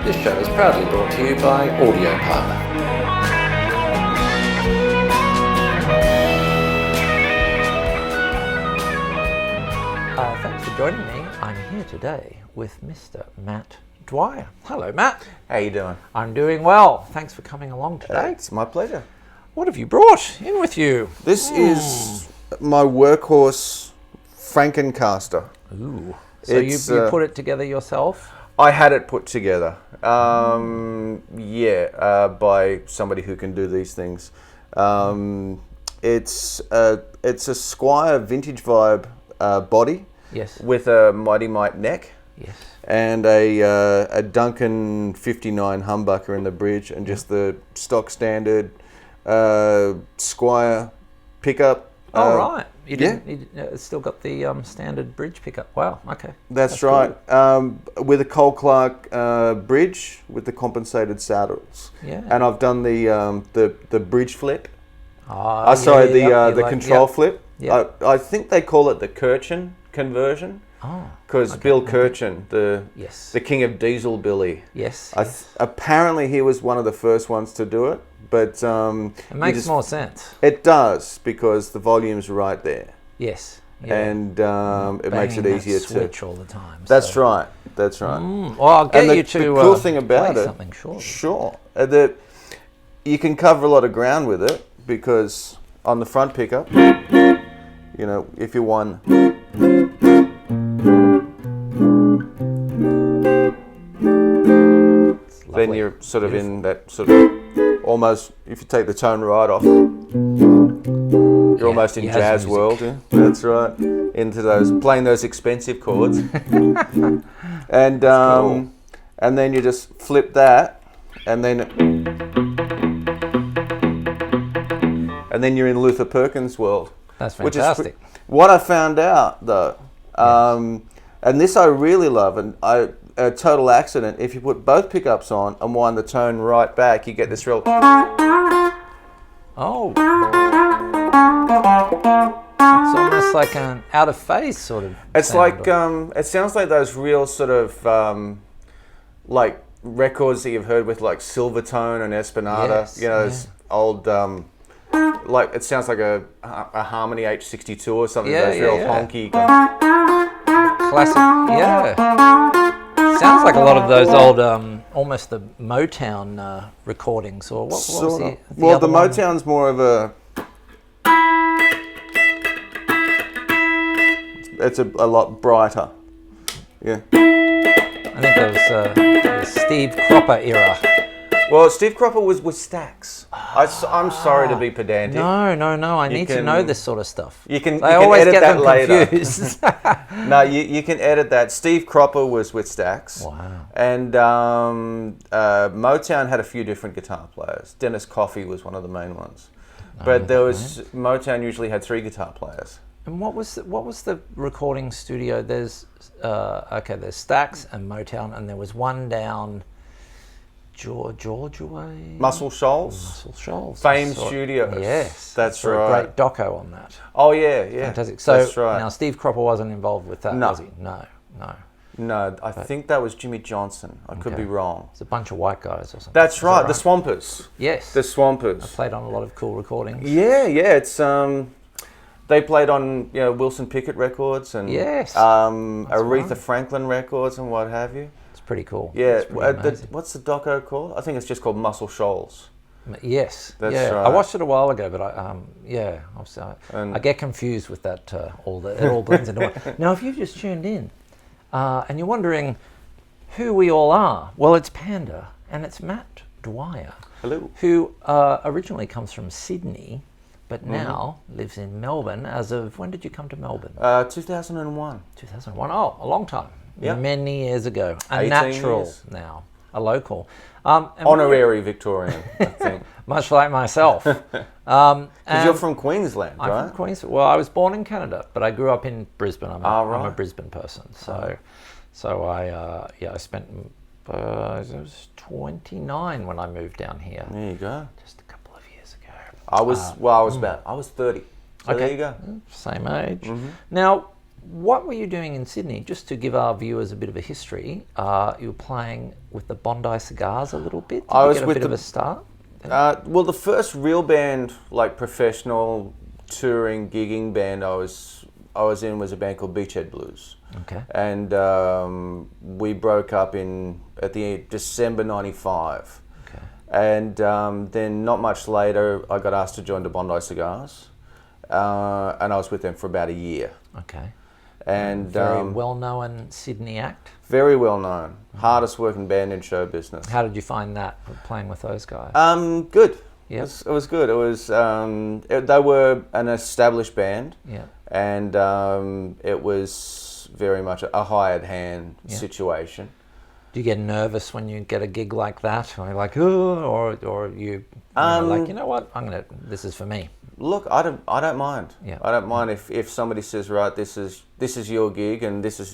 This show is proudly brought to you by Audio Parlour. Thanks for joining me. I'm here today with Mr. Matt Dwyer. Hello, Matt. How you doing? I'm doing well. Thanks for coming along today. It's my pleasure. What have you brought in with you? This is my workhorse Frankencaster. Ooh. So you put it together yourself? I had it put together. By somebody who can do these things. It's a Squire vintage vibe body. Yes. With a Mighty Mite neck. Yes. And a Duncan 59 humbucker in the bridge, and just the stock standard Squire pickup. Oh, right. You still got the standard bridge pickup. Wow, okay. That's right. With a Cole Clark bridge with the compensated saddles. Yeah. And I've done the bridge flip. The control flip. Yep. I think they call it the Kirchen conversion. Oh. Because Bill Kirchen, the king of diesel Billy. Yes. Apparently he was one of the first ones to do it. But it makes more sense. It does, because the volume's right there. Yes. Yeah. And it makes it easier to switch all the time. That's right. That's right. Well, I'll get you to the cool thing about play it. Something short. Sure. You can cover a lot of ground with it, because on the front pickup, if you want. Then you're sort of in that sort of almost, if you take the tone right off, you're almost in jazz world. Yeah? That's right. Into playing those expensive chords. And cool. And then you just flip that, and then you're in Luther Perkins world. That's fantastic. Which is what I found out though. And this I really love, and a total accident. If you put both pickups on and wind the tone right back, you get this real. Oh. It's almost like an out of phase sort of. It's sound. like it sounds like those real sort of like records that you've heard with like Silvertone and Espinada. Yes, those old. Like it sounds like a Harmony H62 or something. Yeah, those real honky. Classic, yeah. Sounds like a lot of those old, almost the Motown recordings, or what was the Well, other the one? Motown's more of a. It's a lot brighter. Yeah. I think it was the Steve Cropper era. Well, Steve Cropper was with Stax. I'm sorry to be pedantic. No. I need to know this sort of stuff. You can always edit get that them later. confused. No, you can edit that. Steve Cropper was with Stax. Wow. And Motown had a few different guitar players. Dennis Coffey was one of the main ones. But Motown usually had 3 guitar players. And what was the recording studio? There's Stax and Motown, and there was one down Georgia way. Muscle Shoals. Muscle Shoals. Fame Studios. Yes. That's right. right. A great doco on that. Oh yeah. Fantastic. So that's right. Now Steve Cropper wasn't involved with that, was he? No. No, I think that was Jimmy Johnson. I could be wrong. It's a bunch of white guys or something. That's right. The Swampers. Yes. The Swampers. I played on a lot of cool recordings. Yeah. It's they played on Wilson Pickett records and Aretha Franklin records and what have you. Pretty cool. Yeah. What's the doco called? I think it's just called Muscle Shoals. Yes. That's right. right. I watched it a while ago, but I get confused with that. It all blends into one. Now, if you've just tuned in and you're wondering who we all are, well, it's Panda and it's Matt Dwyer. Hello. Who originally comes from Sydney, but now lives in Melbourne. As of when did you come to Melbourne? 2001. 2001. Oh, a long time. Yeah. Many years ago. A 18 natural years. now. A local. Honorary Victorian, I think. Much like myself. Because you're from Queensland, right? I'm from Queensland. Well, I was born in Canada, but I grew up in Brisbane. I'm a Brisbane person. So I spent... I was 29 when I moved down here. There you go. Just a couple of years ago. I was 30. So there you go. Same age. Mm-hmm. Now, what were you doing in Sydney? Just to give our viewers a bit of a history, you were playing with the Bondi Cigars a little bit. Did you get a bit of a start? Well, the first real band, like professional touring gigging band I was in was a band called Beachhead Blues. Okay. And we broke up at the December '95. Okay. And then not much later, I got asked to join the Bondi Cigars, and I was with them for about a year. Okay. And very well-known Sydney act. Very well known, hardest working band in show business. How did you find that, playing with those guys? Good. Yeah. It was good. It was they were an established band. Yeah. And it was very much a hired hand situation. Do you get nervous when you get a gig like that? Or you're like, oh, or you like, you know what? This is for me. Look, I don't mind. Yeah. I don't mind if somebody says, right, this is your gig and these are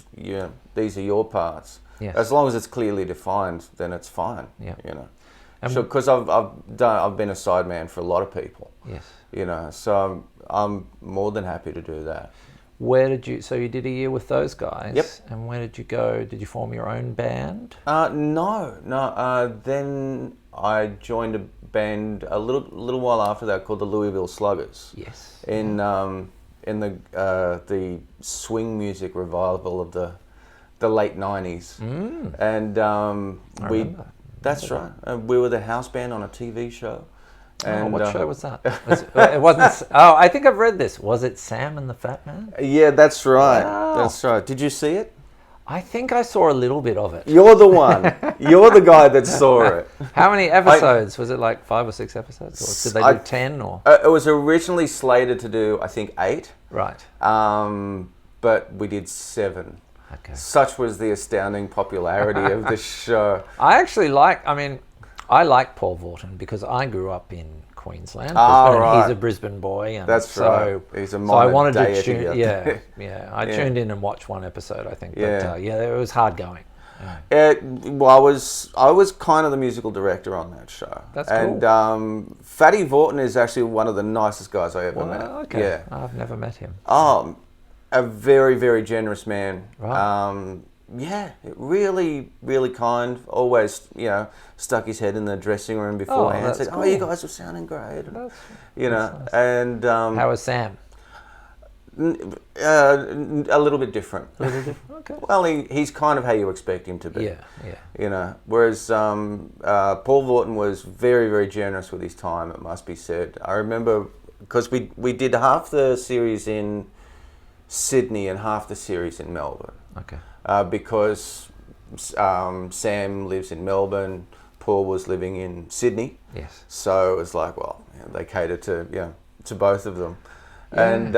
your parts. Yes. As long as it's clearly defined, then it's fine. Yeah. Because I've been a sideman for a lot of people. Yes. So I'm more than happy to do that. So you did a year with those guys? Yep. And where did you go? Did you form your own band? No. Then I joined a band a little while after that called the Louisville Sluggers. Yes. In the swing music revival of the late '90s. And that's right. We were the house band on a TV show. And, what show was that? It wasn't. Oh, I think I've read this. Was it Sam and the Fat Man? Yeah, that's right. Wow. That's right. Did you see it? I think I saw a little bit of it. You're the one. You're the guy that saw it. How many episodes? Was it like 5 or 6 episodes? Or did they do 10? Or it was originally slated to do, I think, 8. Right. But we did 7. Okay. Such was the astounding popularity of the show. I like Paul Vaughton because I grew up in Queensland. Right. He's a Brisbane boy. And that's right. He's a so I wanted to tune. Yeah. I tuned in and watched one episode, I think. But it was hard going. Well, I was kind of the musical director on that show. That's cool. And Fatty Vaughton is actually one of the nicest guys I ever met. Okay. Yeah. I've never met him. A very, very generous man. Right. Really, really kind. Always, stuck his head in the dressing room beforehand. That's said, cool. you guys are sounding great. That's nice. And how was Sam? A little bit different. A little different. Okay. Well, he's kind of how you expect him to be. Yeah. Whereas Paul Vaughton was very, very generous with his time, it must be said. I remember because we did half the series in Sydney and half the series in Melbourne. Okay. Because Sam lives in Melbourne, Paul was living in Sydney. Yes. So it was like, they catered to both of them. Yeah. And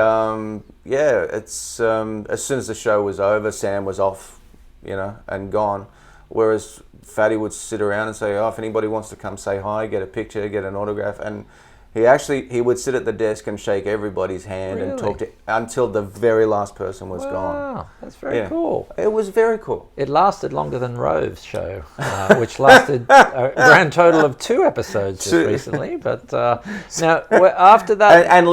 it's as soon as the show was over, Sam was off, and gone. Whereas Fatty would sit around and say, if anybody wants to come say hi, get a picture, get an autograph, and he would sit at the desk and shake everybody's hand and talk to until the very last person was gone. Wow, that's very cool. It was very cool. It lasted longer than Rove's show, which lasted a grand total of 2 episodes just recently. But now after that, and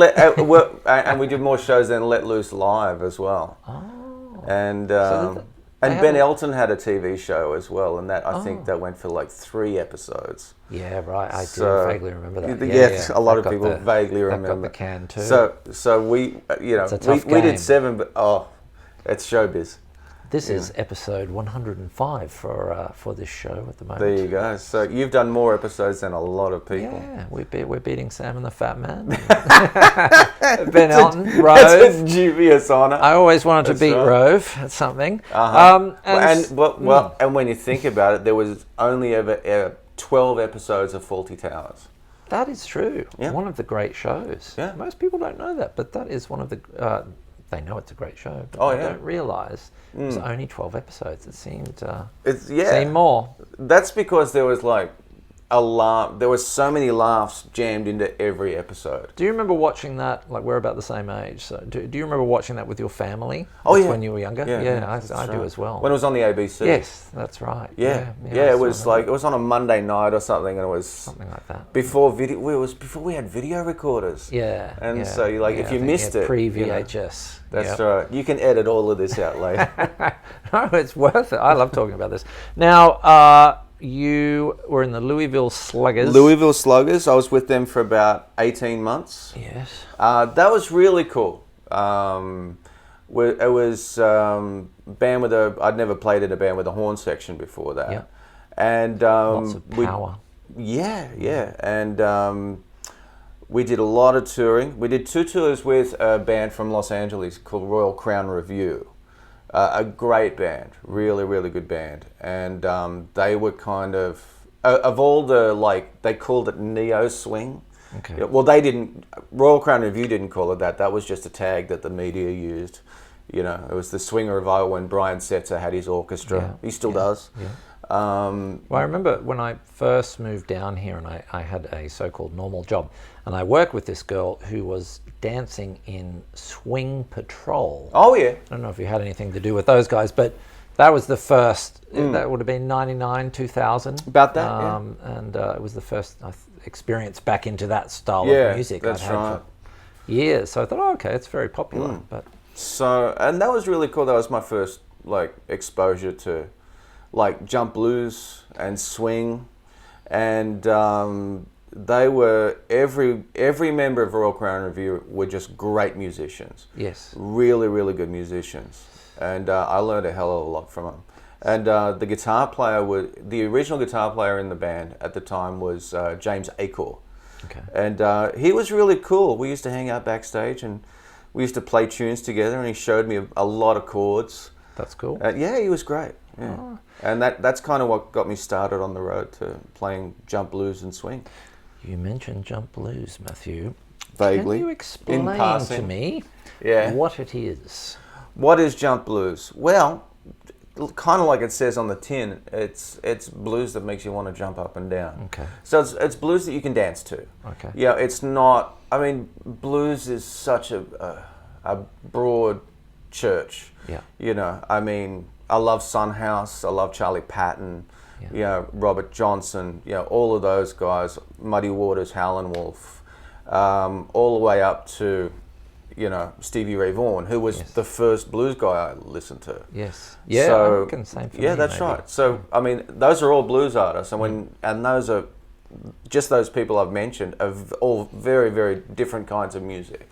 we did more shows than Let Loose Live as well. Oh, and Ben Elton had a TV show as well, and that I think that went for like 3 episodes. Yeah, right. I do vaguely remember that. Yes, a lot of people vaguely remember. Got the can too. So we, we did 7, but it's showbiz. This is episode 105 for this show at the moment. There you go. So you've done more episodes than a lot of people. Yeah, we're beating Sam and the Fat Man. Ben Elton, Rove. That's a dubious honour. I always wanted to beat Rove at something. And when you think about it, there was only ever 12 episodes of Fawlty Towers. That is true. Yeah. One of the great shows. Yeah. Most people don't know that, but that is one of the... they know it's a great show, but they don't realise it's only 12 episodes. It seemed more. That's because there was like there was so many laughs jammed into every episode. Do you remember watching that? Like, we're about the same age. So do you remember watching that with your family? Oh, yeah. When you were younger? Yeah, I do as well. When it was on the ABC. Yes, that's right. Yeah, it was like, it was on a Monday night or something, and it was something like that. Before we had video recorders. Yeah. And so if you missed it, pre-VHS. That's right. You can edit all of this out later. No, it's worth it. I love talking about this. Now, you were in the Louisville Sluggers. I was with them for about 18 months. Yes. That was really cool. It was band with I'd never played in a band with a horn section before that. Yeah. And lots of power. And we did a lot of touring. We did 2 tours with a band from Los Angeles called Royal Crown Revue. A great band, really, really good band. And they were kind of all the, they called it neo swing. Okay. Well, they didn't, Royal Crown Revue didn't call it that. That was just a tag that the media used. It was the swing revival when Brian Setzer had his orchestra. Yeah. He still does. Yeah. Well, I remember when I first moved down here and I had a so-called normal job, and I worked with this girl who was dancing in Swing Patrol. Oh, yeah. I don't know if you had anything to do with those guys, but that was the first, that would have been 99, 2000. About that, yeah. And it was the first experience back into that style of music I'd had for years. So I thought, okay, it's very popular. But so, and that was really cool. That was my first, exposure to, jump blues and swing. And they were, every member of Royal Crown Revue were just great musicians. Yes. Really, really good musicians. And I learned a hell of a lot from them. And the guitar player the original guitar player in the band at the time was James Acor. Okay. And he was really cool. We used to hang out backstage and we used to play tunes together, and he showed me a lot of chords. That's cool. Yeah, he was great. Yeah. Oh. And that's kind of what got me started on the road to playing jump blues and swing. You mentioned jump blues, Matthew. Vaguely. Can you explain to me what it is? What is jump blues? Well, kind of like it says on the tin, it's blues that makes you want to jump up and down. Okay. So it's blues that you can dance to. Okay. Yeah, it's not. I mean, blues is such a broad church. Yeah. I mean, I love Son House. I love Charlie Patton. Yeah. Robert Johnson. All of those guys. Muddy Waters, Howlin' Wolf, all the way up to, Stevie Ray Vaughan, who was the first blues guy I listened to. Yes. Yeah. So, I reckon same for me, that's maybe. right. So I mean, those are all blues artists, and those are just those people I've mentioned are all very, very different kinds of music.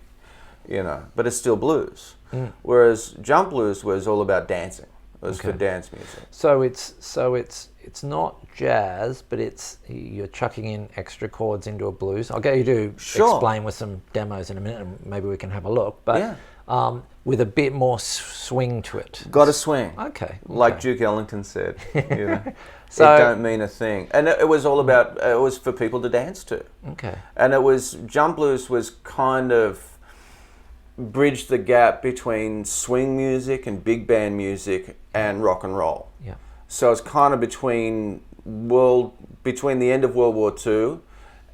But it's still blues. Whereas jump blues was all about dancing. It was for dance music. So it's not jazz, but you're chucking in extra chords into a blues. I'll get you to explain with some demos in a minute, and maybe we can have a look. But with a bit more swing to it. Got to swing. Okay. Like Duke Ellington said. So, it don't mean a thing. And it was all about, it was for people to dance to. Okay. And jump blues was kind of bridged the gap between swing music and big band music and rock and roll. Yeah. So it's kind of between the end of World War II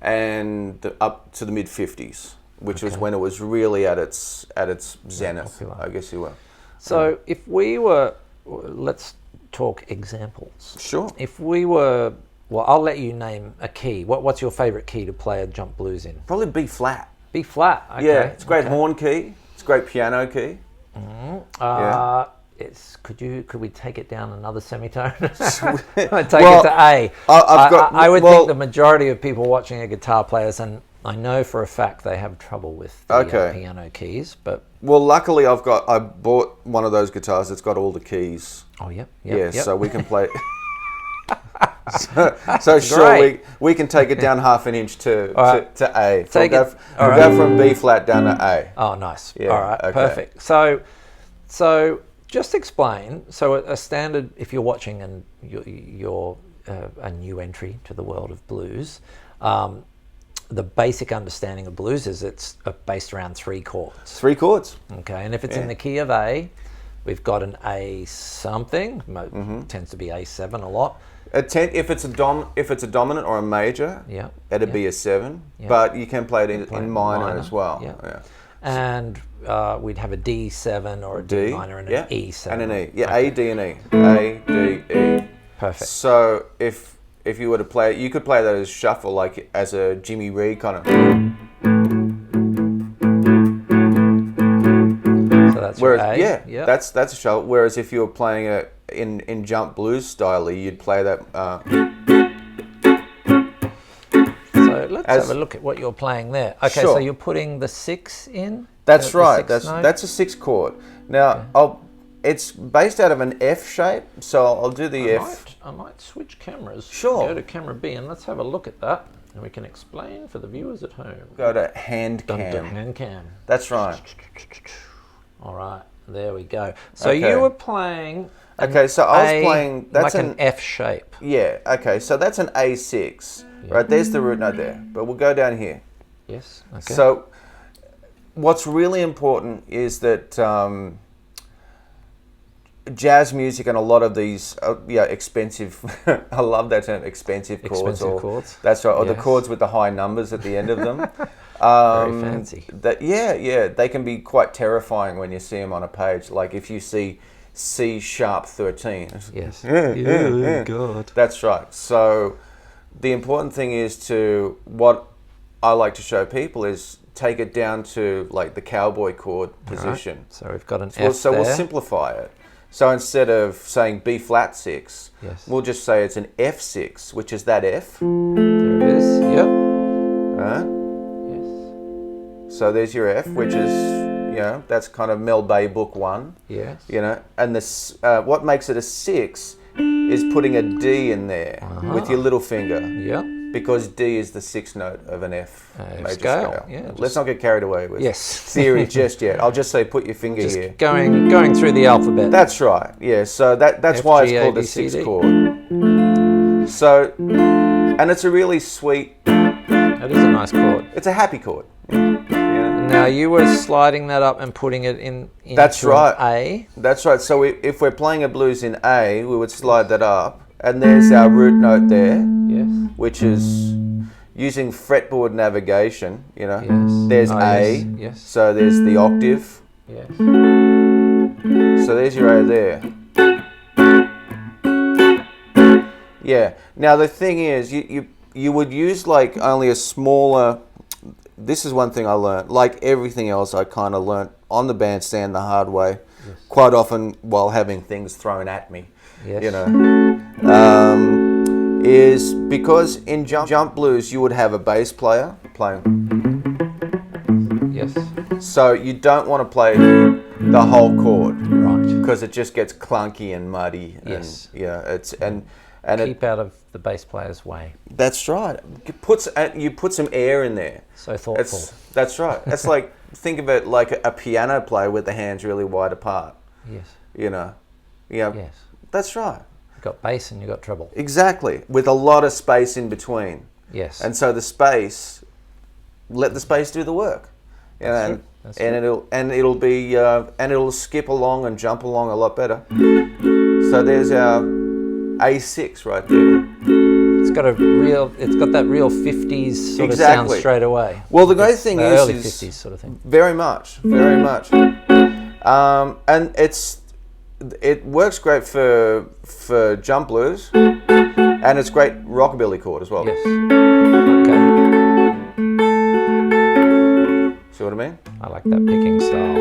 and up to the mid 50s, which was when it was really at its zenith, I guess you will. So if let's talk examples. Sure. If we were, I'll let you name a key. What's your favorite key to play a jump blues in? Probably B flat. B flat. Okay. Yeah, it's a great horn key. It's a great piano key. Could we take it down another semitone? Take it to A. I would think the majority of people watching are guitar players, and I know for a fact they have trouble with the piano keys. But luckily I bought one of those guitars that's got all the keys. Oh, yep. So we can play. So sure, we can take it down half an inch to A. We'll go from B flat down to A. Oh, nice. Yeah, all right, perfect. So just explain. So a standard, if you're watching and you're a new entry to the world of blues, the basic understanding of blues is it's based around 3 chords. 3 chords. Okay, and if it's in the key of A, we've got an A something. Tends to be A7 a lot. A 10, if it's a dominant or a major, it'd be a 7. But you can play it in minor as well. Yeah. And we'd have a D7 or a D minor and an E7. And an E. Yeah, A, D, and E. A, D, E. Perfect. So if you were to play it, you could play that as shuffle, like as a Jimmy Reed kind of. So that's A. Yeah, that's a shuffle. Whereas if you were playing it in jump blues style, you'd play that. So let's have a look at what you're playing there. Okay, so you're putting the 6 in? That's right. That's a 6 chord. Now, it's based out of an F shape, so I'll do the F. I might switch cameras. Sure. Go to camera B and let's have a look at that. And we can explain for the viewers at home. Go to hand cam. Hand cam. That's right. All right, there we go. So you were playing... so I was playing... That's like an F shape. Yeah, okay, so that's an A6. Yeah. Right, there's the root note there. But we'll go down here. Yes, okay. So what's really important is that jazz music and a lot of these expensive... I love that term, expensive chords. Expensive chords. That's right, or the chords with the high numbers at the end of them. Very fancy. They can be quite terrifying when you see them on a page. Like if you see C sharp 13. Yes. God. That's right. So the important thing is what I like to show people is take it down to like the cowboy chord position. Right. So we've got an F So we'll simplify it. So instead of saying B flat 6, we'll just say it's an F6, which is that F. There it is. Yep. Right? So there's your F, which is, that's kind of Mel Bay Book 1. Yes. And this, what makes it a 6 is putting a D in there with your little finger. Yep. Because D is the 6th note of an F major scale. Yeah, let's not get carried away with theory just yet. I'll just say put your finger here. Going through the alphabet. That's right. Yeah. So that's why it's called the 6th chord. So, and it's a really sweet. It is a nice chord. It's a happy chord. Now you were sliding that up and putting it in. That's right. A. That's right. So if we're playing a blues in A, we would slide that up, and there's our root note there. Yes. Which is using fretboard navigation. Yes. There's A. Yes. So there's the octave. Yes. So there's your A there. Yeah. Now the thing is, you would use like only a smaller. This is one thing I learned. Like everything else, I kind of learned on the bandstand the hard way. Yes. Quite often while having things thrown at me. Yes. Is because in jump blues you would have a bass player playing. Yes. So you don't want to play the whole chord, right? Because it just gets clunky and muddy. Yes. And and keep out of the bass player's way. That's right. You put some air in there. So thoughtful. That's right. It's like, think of it like a piano player with the hands really wide apart. Yes. Yeah. Yes. That's right. You've got bass and you've got treble. Exactly. With a lot of space in between. Yes. And so let the space do the work. That's true. It'll skip along and jump along a lot better. So there's our A6 right there. It's got that real 50s sort of sound straight away. Well, the great thing is early 50s sort of thing. Very much. And it works great for jump blues, and it's great rockabilly chord as well. Yes. Okay. See what I mean? I like that picking style.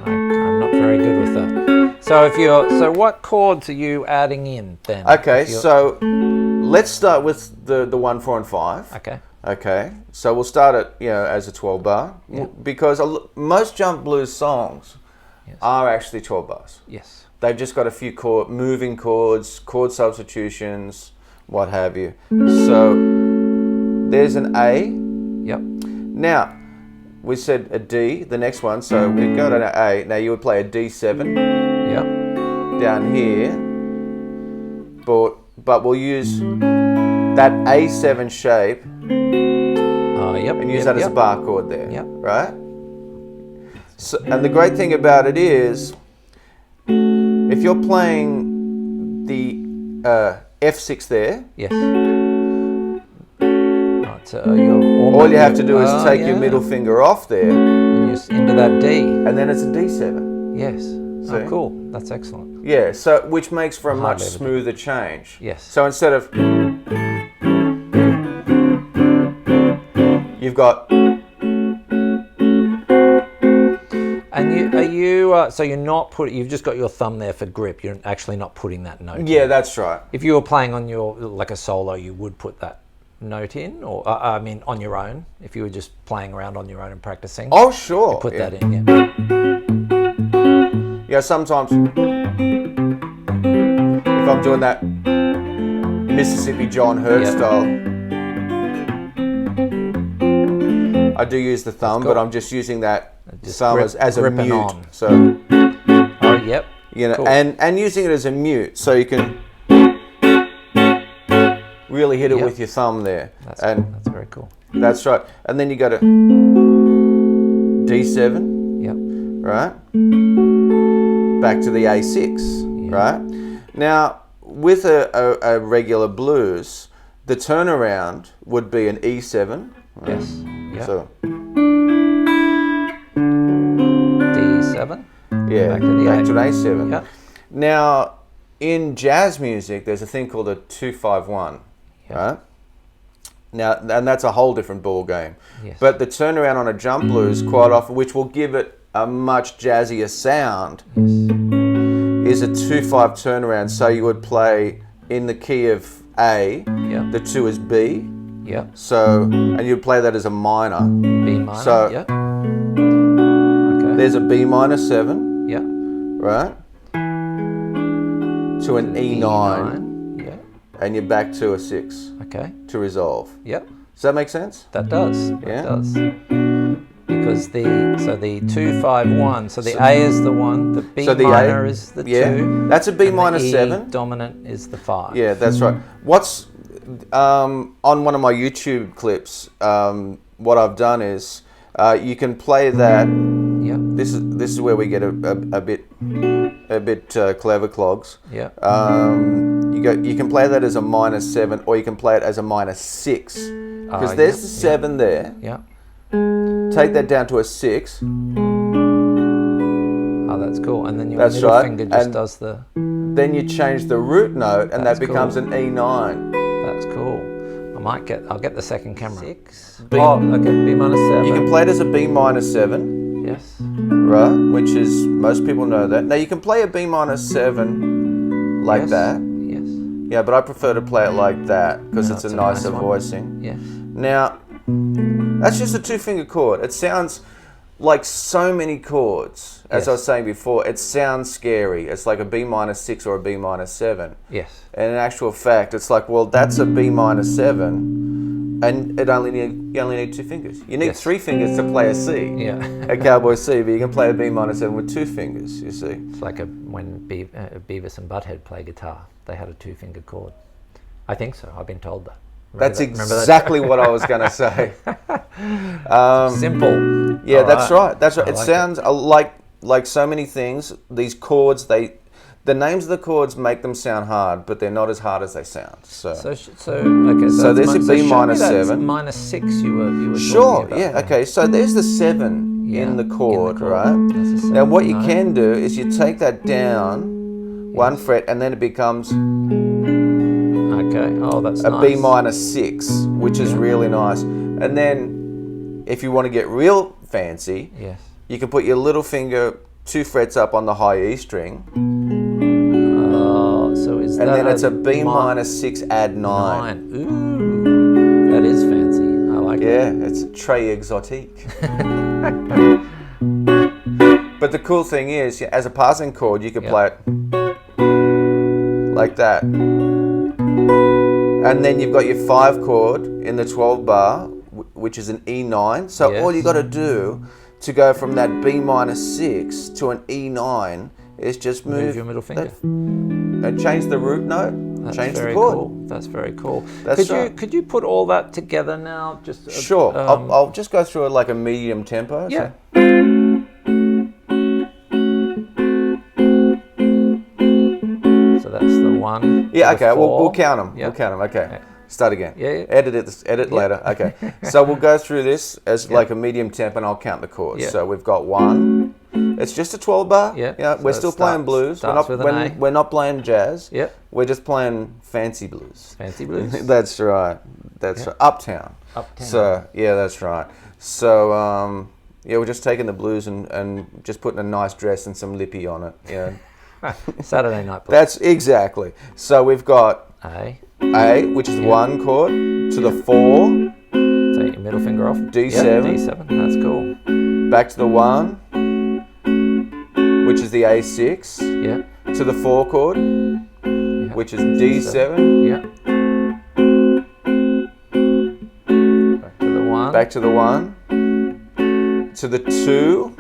I'm not very good with that. So what chords are you adding in then? Okay, so let's start with the 1, 4, and 5. Okay. Okay. So we'll start it as a 12 bar because most jump blues songs are actually 12 bars. Yes. They've just got a few moving chords, chord substitutions, what have you. So there's an A. Yep. Now, we said a D, the next one, so we go to an A. Now you would play a D7. Yep. Down here. But we'll use that A7 shape and use that as a bar chord there. Yep. Right? So, and the great thing about it is, if you're playing the F6 there. Yes. Right, so you're All you have to do is take your middle finger off there. And you're into that D. And then it's a D7. Yes. See? Oh, cool. That's excellent. Yeah, so which makes for a much smoother change. Yes. So instead of... You've got... And so you're not you've just got your thumb there for grip. You're actually not putting that note Yeah, in. that's right. If you were playing on like a solo, you would put that note in, or I mean on your own. If you were just playing around on your own and practicing. Oh, sure. You put that in, yeah. Yeah, sometimes if I'm doing that Mississippi John Hurt style, I do use the thumb, but I'm just using that thumb as a mute. On. So, oh, yep. You know, cool. and using it as a mute, so you can really hit it with your thumb there. That's very cool. That's right. And then you go to D7. Yep. Right. Back to the A6. Right. Now, with a regular blues, the turnaround would be an E7. Right? Yes. Yep. So D7. Yeah. Back to the A7. Yep. Now, in jazz music, there's a thing called a 2-5-1. Yep. Right. Now, and that's a whole different ball game. Yes. But the turnaround on a jump blues, quite often, which will give it a much jazzier sound, is a 2-5 turnaround. So you would play in the key of A, the 2 is B. Yep. So, and you'd play that as a minor. B minor. So, yep. Okay. There's a B minor 7. Yep. Right. To an E9. Yep. And you're back to a 6. Okay. To resolve. Yep. Does that make sense? That does. That Yeah. does. Because the 2-5-1. So the A is the 1. The B minor is the 2. That's a B and minor the E 7. Dominant is the 5. Yeah, that's right. What's on one of my YouTube clips? What I've done is you can play that. Yep. This is where we get a bit clever, clogs. Yep. You can play that as a minor 7, or you can play it as a minor 6, because there's the 7 there. Yeah. Take that down to a 6. Oh, that's cool. And then your middle finger just does the... Then you change the root note, and that becomes an E9. That's cool. I'll get the second camera. 6. B, okay, B minor 7. You can play it as a B minor 7. Yes. Right, which is, most people know that. Now you can play a B minor 7 like that. Yes. Yeah, but I prefer to play it like that, because it's a nicer nice voicing. Yes. Now, that's just a 2-finger chord. It sounds like so many chords. As I was saying before, it sounds scary. It's like a B minor 6 or a B minor 7. Yes. And in actual fact, it's like, well, that's a B minor 7, and you only need 2 fingers. You need 3 fingers to play a C. Yeah. A cowboy C, but you can play a B minor 7 with 2 fingers, you see. It's like when Beavis and Butthead play guitar, they had a 2-finger chord. I think so. I've been told that. That's exactly what I was going to say. Simple. Yeah, that's right. That's right. It like sounds like so many things. These chords, the names of the chords make them sound hard, but they're not as hard as they sound. So there's a B minor 7. Minor 6 you were sure, talking about. yeah, okay. So there's the 7 in the chord, right? Now what you can do is you take that down 1 fret, and then it becomes that's a nice. B minor 6, which is really nice. And then if you want to get real fancy, you can put your little finger 2 frets up on the high E string. So is and that then it's a B minor 6 add 9. Ooh, that is fancy. I like it. Yeah, it's très exotique. But the cool thing is, as a passing chord, you could play it like that. And then you've got your 5 chord in the 12 bar, which is an E9. So all you got to do to go from that B minor 6 to an E9 is just move your middle finger. Change the root note. Change the chord. Cool. That's very cool. That's could you put all that together now? Just sure. I'll just go through it like a medium tempo. Yeah. So So that's the 1. Yeah, the okay, we'll 4. count them. Yep. We'll count them, okay. Yeah. Start again. Yeah. Edit later. Okay. So we'll go through this as like a medium tempo and I'll count the chords. Yeah. So we've got 1. It's just a 12 bar. Yeah. Yeah. We're So still it playing blues. starts with an A. We're not playing jazz. Yep. We're just playing fancy blues. Fancy blues. That's right. That's right. Uptown. Uptown. So yeah, that's right. So yeah, we're just taking the blues and just putting a nice dress and some lippy on it. Yeah. Saturday night blues. That's exactly. So we've got A. A, which is 1 chord, to the 4, Take your middle finger off. D7. Yep, D7. That's cool. back to the 1, which is the A6, Yeah. to the 4 chord, Yeah. which is D7, Yeah. Back to the 1. back to the 1, to the 2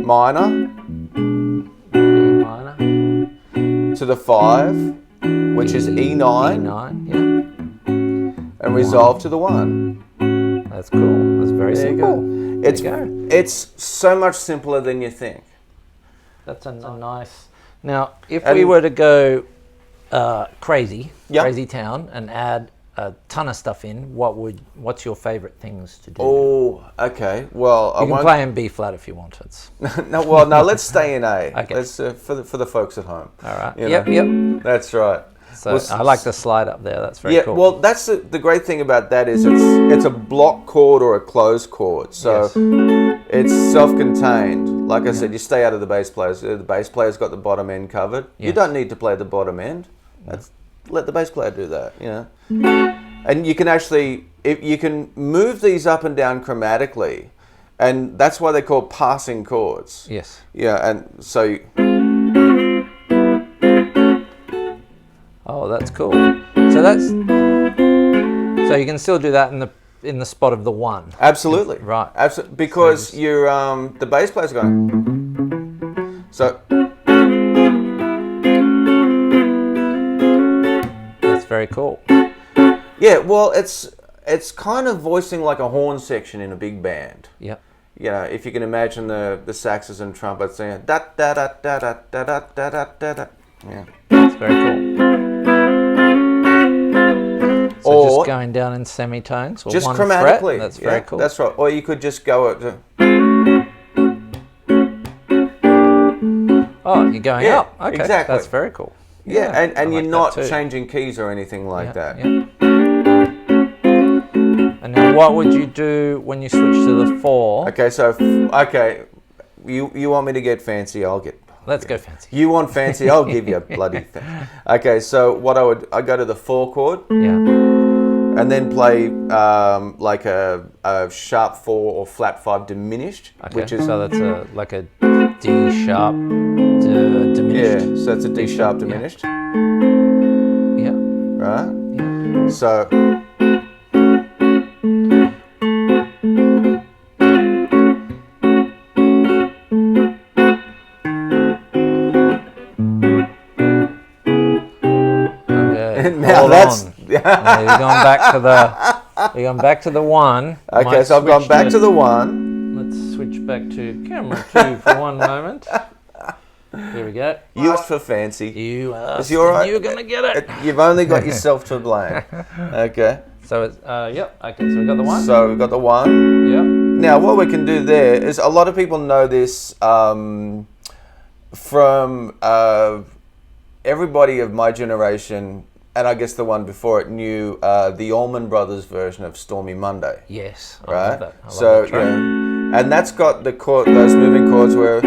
minor, B minor. to the 5, which is E9, E9. Yeah. and resolve to the 1. That's cool. That's very There you simple. go. There you go. It's so much simpler than you think. That's a nice. Now, if we were to go crazy town, and add a ton of stuff in, what's your favourite things to do? Oh, okay. Well, you can play in B flat if you want. It's no, let's stay in A. Okay. Let's for the folks at home. all right. You Yep. know? Yep. That's right. So I like the slide up there. That's very Yeah, cool. well, that's the great thing about that is it's a block chord or a closed chord, so it's self-contained. Like I said, you stay out of the bass players. The bass player's got the bottom end covered. You Yes. don't need to play the bottom end. Let the bass player do that. You know, and you can actually you can move these up and down chromatically, and that's why they're called passing chords. Yes. Yeah, and so. Oh, that's cool. So you can still do that in the spot of the 1. Absolutely. Right. Absolutely. Because you're the bass player's going. So That's very cool. yeah, well, it's kind of voicing like a horn section in a big band. Yep. You know, if you can imagine the saxes and trumpets saying da da da da da da da da da da da. Yeah. That's very cool. So Or just going down in semitones or just one chromatically. fret. That's very cool. That's right. Or you could just go at Oh, you're going Yeah, up. Okay, exactly. that's very cool. yeah, and I you're like not that too. changing keys or anything like that. Yeah. And now, what would you do when you switch to the 4? Okay, so you want me to get fancy? I'll get. Let's go fancy. You want fancy? I'll give you a bloody fancy. Okay, so what I go to the 4 chord Yeah. and then play like a sharp 4 or flat 5 diminished, Okay. which is so that's like a D sharp diminished. yeah, so it's a D sharp diminished, Yeah. right? Yeah. So Okay. now Hold that's on. Now you're going back to the 1. okay. Might So I've gone switch back to the 1. Let's switch back to camera 2 for one moment. Here we go. You asked for fancy. You asked, Is you all right? and you're gonna get it. You've only got yourself to blame. Okay. So it's yep. Okay, so we got the 1. So we've got the 1. Yep. Now, what we can do there is a lot of people know this from everybody of my generation, and I guess the one before it knew the Allman Brothers version of Stormy Monday, Yes. I right? love that. I love So, that track. and that's got the chord, those moving chords where.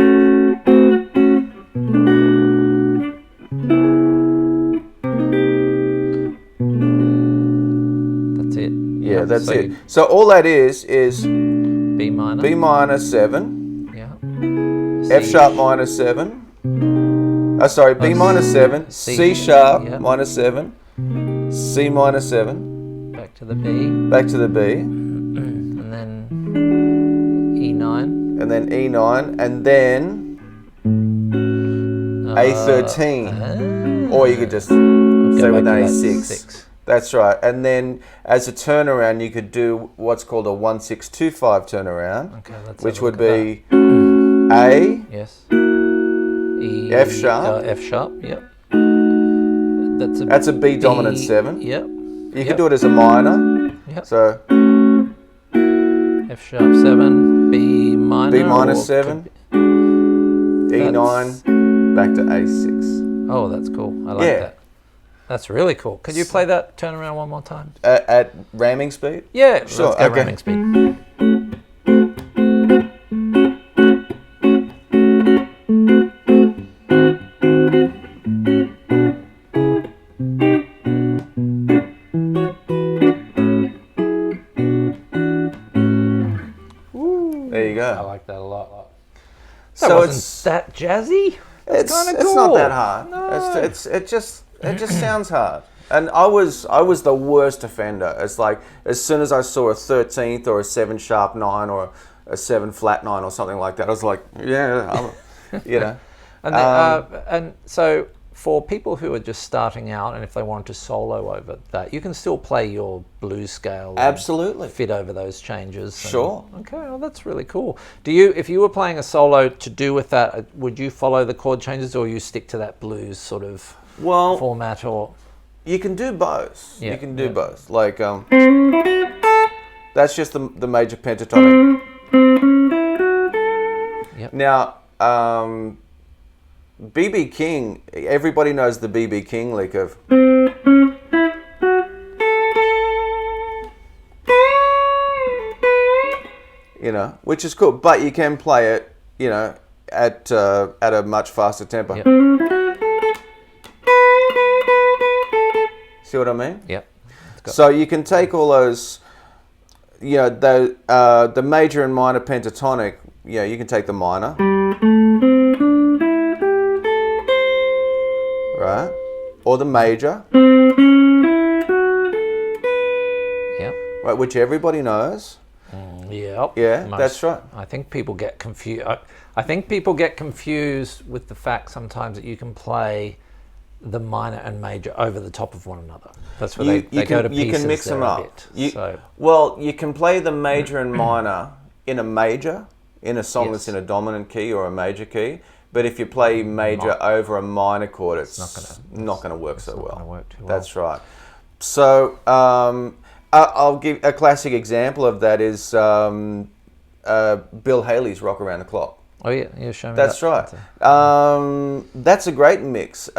That's it. Yeah, that's so it. So all that is B minor. B minor 7, Yeah. F sharp minor 7. Sorry, B minor 7, C sharp Yep. minor 7, C minor 7, Back to the B, back to the B, and then E9. and then E9, and then A13. Or you could just say with an A6. That's right. And then as a turnaround, you could do what's called a 1-6-2-5 turnaround, Okay, let's which have a would look at be A, Yes. E, F sharp. F sharp. Yep. That's a B dominant 7. Yep. You can do it as a minor. Yep. So F sharp 7, B minor. B minor 7, E9, back to A6. Oh, that's cool. I like that. That's really cool. Could you play that turn around one more time? At ramming speed? Yeah, sure. Let's go ramming speed. There you go. I like that a lot. So wasn't that jazzy? It's kind of cool. It's not that hard. No. It just sounds hard. And I was the worst offender. It's like as soon as I saw a 13th or a 7 sharp 9 or a 7 flat 9 or something like that, I was like, yeah, you know. And so for people who are just starting out, and if they wanted to solo over that, you can still play your blues scale. Absolutely. Fit over those changes. Sure. Okay, well, that's really cool. If you were playing a solo to do with that, would you follow the chord changes, or you stick to that blues sort of format, or? You can do both. Yeah, you can do both. Like, that's just the major pentatonic. Yep. Now, B.B. King, everybody knows the B.B. King lick of... You know, which is cool. But you can play it, you know, at a much faster tempo. Yep. See what I mean? Yep. So you can take all those, you know, the major and minor pentatonic, you know, you can take the minor. Right? Or the major. Yep. Right, which everybody knows. Yep. Yeah, that's right. I think people get confused. I think people get confused with the fact sometimes that you can play the minor and major over the top of one another. That's where they go to pieces. You can mix them up. So. Well, you can play the major and minor in a major, in a song that's in a dominant key or a major key. But if you play major over a minor chord, it's not going to work so well. That's right. So I'll give a classic example of that is Bill Haley's "Rock Around the Clock." Oh yeah, show me. That's right. That's a great mix,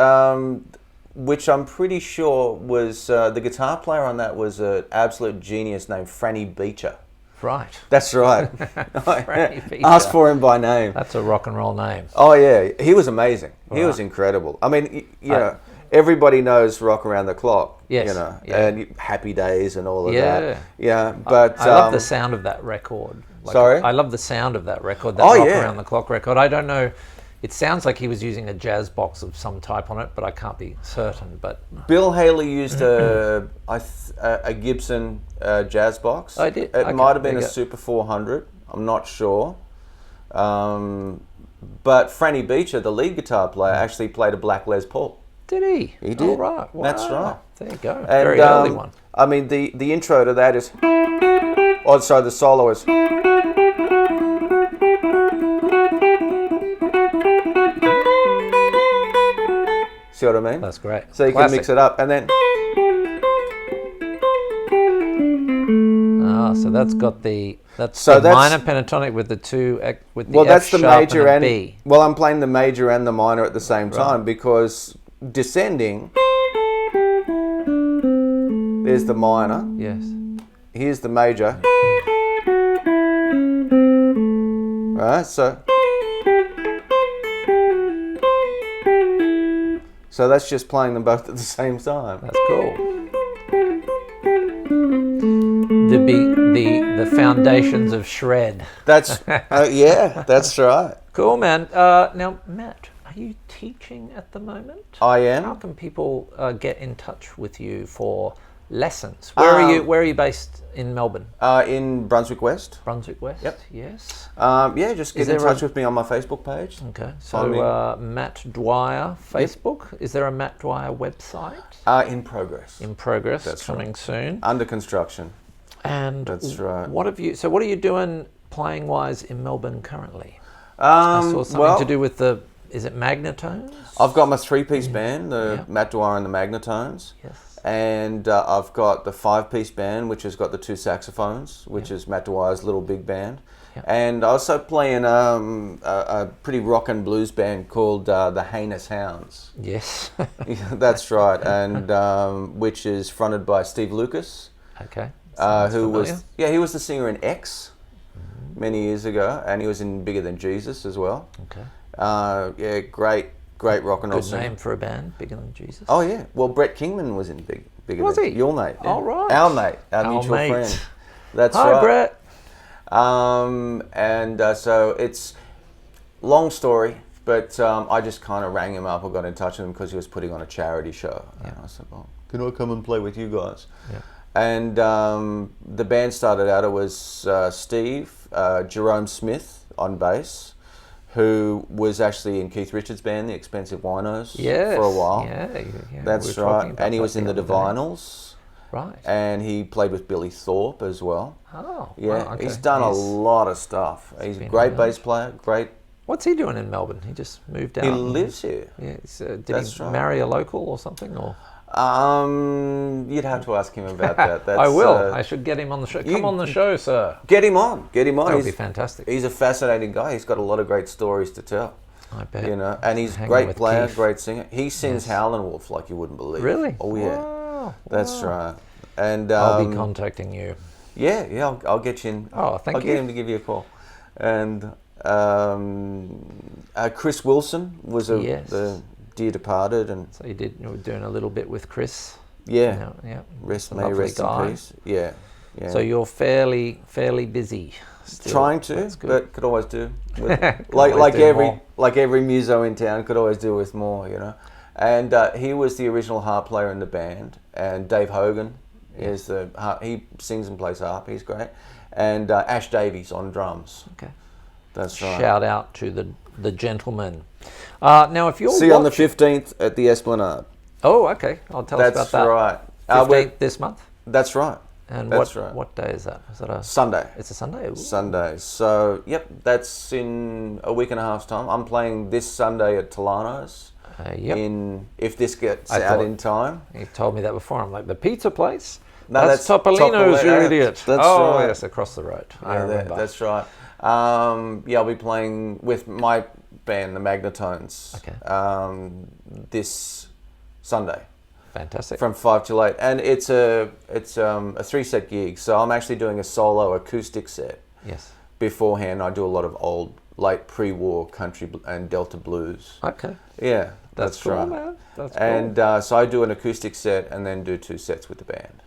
which I'm pretty sure was the guitar player on that was an absolute genius named Franny Beecher. Right. That's right. Franny Beecher. Ask for him by name. That's a rock and roll name. Oh yeah, he was amazing. He was incredible. I mean, you know, everybody knows "Rock Around the Clock." Yes. You know, and Happy Days and all of that. Yeah. But I love the sound of that record. Sorry? I love the sound of that record, that Rock Around the Clock record. I don't know, it sounds like he was using a jazz box of some type on it, but I can't be certain. But Bill Haley used a Gibson jazz box. I did? It might have been a Super 400, I'm not sure. But Franny Beecher, the lead guitar player, actually played a black Les Paul. Did he? He did. Oh, right. Wow. That's right. There you go. And, very early one. I mean, the intro to that is... Oh, sorry, the solo is... See what I mean? That's great. So you can mix it up, and then... So that's got the... That's the minor pentatonic with the two... With the well, that's F the sharp major and B. Well, I'm playing the major and the minor at the same time because descending... There's the minor. Yes. Here's the major. Right, so that's just playing them both at the same time. That's cool. The foundations of shred. That's yeah, that's right. Cool, man. Now, Matt, are you teaching at the moment? I am. How can people get in touch with you for lessons? Where are you based in Melbourne? In Brunswick West. Brunswick West. Yep. Yes. Yeah, just get in touch with me on my Facebook page. Okay. So Matt Dwyer Facebook. Yep. Is there a Matt Dwyer website? In progress. In progress. That's coming soon. Under construction. And that's right. What are you doing playing wise in Melbourne currently? I saw something to do with the is it Magnetones? I've got my 3-piece band, the Matt Dwyer and the Magnetones. Yes. And I've got the 5-piece band, which has got the 2 saxophones, which is Matt Dwyer's little big band. Yep. And I also play in a pretty rock and blues band called the Heinous Hounds. Yes. That's right, and which is fronted by Steve Lucas. Okay. Who was he was the singer in X many years ago, and he was in Bigger Than Jesus as well. Okay. Great rock and roll Good singer. name for a band, Bigger Than Jesus. Oh yeah, well Brett Kingman was in Bigger Was Than he? Your mate. Oh right. Our mate, our mutual mate. friend. That's Hi, right. Brett. So it's long story, but I just kind of rang him up or got in touch with him because he was putting on a charity show. And I said, well, can I come and play with you guys? Yeah. And the band started out, it was Steve, Jerome Smith on bass, who was actually in Keith Richards' band, the Expensive Winos, for a while. Yeah, That's right. And he was in the Divinals. Right. And he played with Billy Thorpe as well. Oh, yeah. wow, okay. He's done a lot of stuff. He's a great bass player. Great. What's he doing in Melbourne? He just moved out. He lives here. Yeah. Did he marry a local or something? Or you'd have to ask him about that. I will. I should get him on the show. Come on the show, sir. Get him on. Get him on. That would be fantastic. He's a fascinating guy. He's got a lot of great stories to tell. I bet. You know, and he's a great player, great singer. He sings Howlin' Wolf like you wouldn't believe. Really? Oh yeah. Wow. That's right. And I'll be contacting you. Yeah, I'll get you in. Oh, thank you. I'll get him to give you a call. And Chris Wilson was the dear departed, and so you were doing a little bit with Chris. Yeah. Yeah. Rest in peace. Yeah. So you're fairly busy. Still. Trying to, but could always do. Like every muso in town, could always do with more, you know. And he was the original harp player in the band, and Dave Hogan is the harp. He sings and plays harp. He's great, and Ash Davies on drums. Okay, that's right. Shout out to the gentleman. Now, if you're on the 15th at the Esplanade. Oh, okay. I'll tell us about that. That's right. 15th this month. That's right. And what day is that? Is that a Sunday? It's a Sunday. Ooh. Sunday. So that's in a week and a half's time. I'm playing this Sunday at Tolarno's. Yep. If this gets out in time. You told me that before. I'm like, the pizza place? No, that's Topolino's, you idiot. That's right. Yes, across the road. I remember. That's right. I'll be playing with my band, the Magnetones. Okay. This Sunday. Fantastic. From 5 till 8, and it's a 3-set gig. So I'm actually doing a solo acoustic set. Yes. Beforehand, I do a lot of old, late pre-war country and Delta blues. Okay. Yeah, that's cool, right. Man. That's cool. And so I do an acoustic set and then do 2 sets with the band.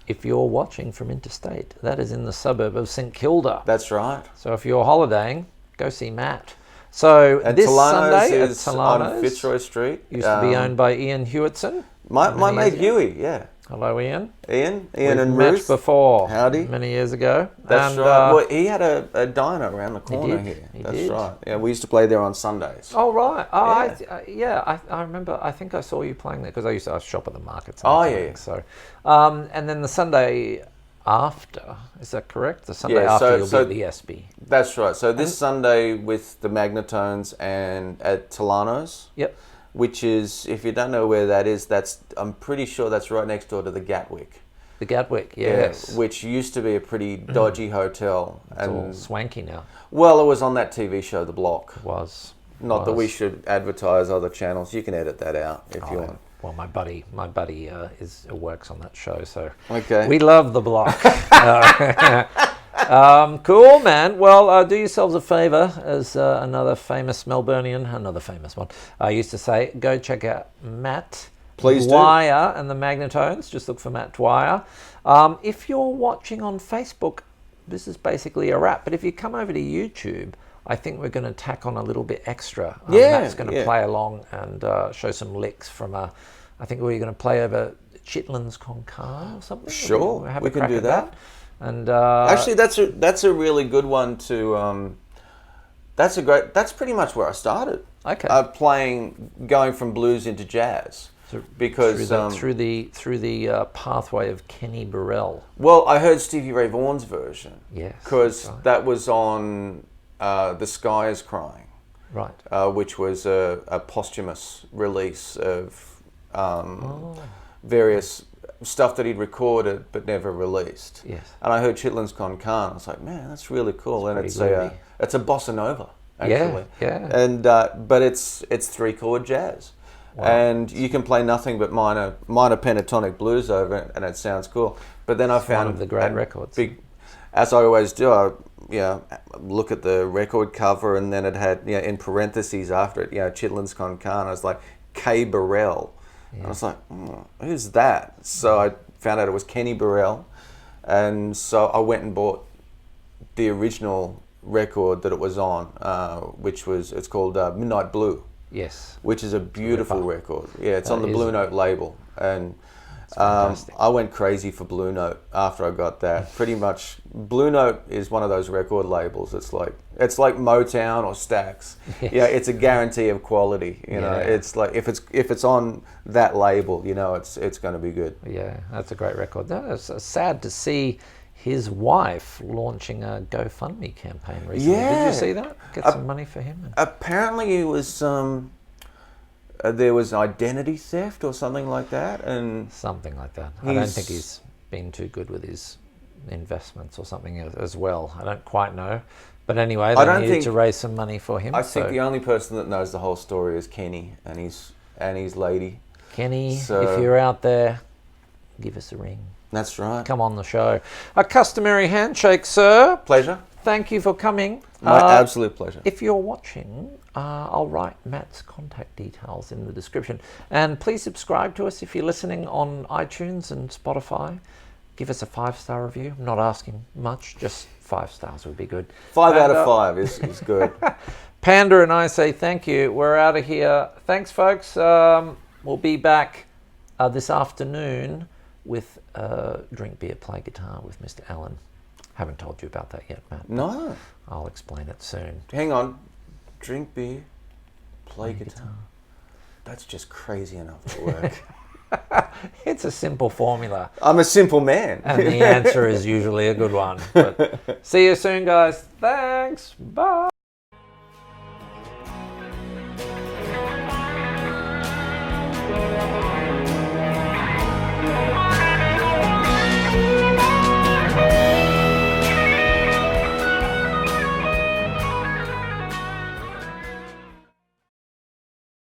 If you're watching from interstate, that is in the suburb of St Kilda. That's right. So if you're holidaying, go see Matt. So and this Tolarno's Sunday is at Tolarno's, on Fitzroy Street. Used to be owned by Ian Hewitson. My mate Huey, yeah. Hello, Ian. Ian We've and met Ruth. Before. Howdy. Many years ago. That's right. Well, he had a diner around the corner here. He That's did. right. Yeah, we used to play there on Sundays. Oh, right. Oh, yeah. I remember. I think I saw you playing there because I used to shop at the markets. Yeah. So, and then the Sunday after, is that correct? The Sunday after you'll be at the Espy. That's right. So this Sunday with the Magnetones and at Tolarno's. Yep. Which is, if you don't know where that is, I'm pretty sure that's right next door to the Gatwick. The Gatwick, yes. Yeah, which used to be a pretty dodgy hotel. It's all swanky now. Well, it was on that TV show, The Block. It was. Not that we should advertise other channels. You can edit that out if you want. Well, my buddy works on that show, so okay. We love The Block. Cool, man. Well, do yourselves a favour, as another famous Melburnian, another famous one, I used to say, go check out Matt Dwyer and the Magnetones. Just look for Matt Dwyer. If you're watching on Facebook, this is basically a wrap. But if you come over to YouTube, I think we're going to tack on a little bit extra. Matt's going to play along and show some licks from I think we're going to play over Chitlins Con Carne or something. Sure, we can do that. And actually, that's a really good one to. That's pretty much where I started. Okay. Going from blues into jazz. So because through the pathway of Kenny Burrell. Well, I heard Stevie Ray Vaughan's version. Yes. Because that was on The Sky Is Crying. Right. Which was a posthumous release of various stuff that he'd recorded but never released. Yes. And I heard Chitlins Con Carne. I was like, man, that's really cool. And it's groovy. It's a bossa nova, actually. Yeah. And but it's 3-chord jazz. Wow. And you can play nothing but minor pentatonic blues over it, and it sounds cool. But then I found one of the great records. As I always do, I look at the record cover, and then it had in parentheses after it, Chitlins Con Carne. I was like, K. Burrell. Yeah. I was like, who's that? So I found out it was Kenny Burrell, and so I went and bought the original record that it was on, it's called Midnight Blue. Yes. Which is a beautiful record. Yeah, it's on the Blue Note label. And I went crazy for Blue Note after I got that. Pretty much, Blue Note is one of those record labels. It's like Motown or Stax. Yes. Yeah, it's a guarantee of quality. You know, it's like if it's on that label, it's going to be good. Yeah, that's a great record. It's sad to see his wife launching a GoFundMe campaign recently. Yeah. Did you see that? Get some money for him. Apparently, it was there was identity theft or something like that, and something like that. I don't think he's been too good with his investments or something as well. I don't quite know, but anyway, they needed to raise some money for him. I think the only person that knows the whole story is Kenny and his lady. Kenny, if you're out there, give us a ring. That's right. Come on the show. A customary handshake, sir. Pleasure. Thank you for coming. My absolute pleasure. If you're watching, I'll write Matt's contact details in the description. And please subscribe to us if you're listening on iTunes and Spotify. Give us a 5-star review. I'm not asking much, just 5 stars would be good. 5 out of 5 is good. Panda and I say thank you. We're out of here. Thanks, folks. We'll be back this afternoon with Drink Beer, Play Guitar with Mr. Allen. Haven't told you about that yet, Matt. No. I'll explain it soon. Hang on. Drink beer, play guitar. That's just crazy enough to work. It's a simple formula. I'm a simple man. And the answer is usually a good one. But see you soon, guys. Thanks. Bye.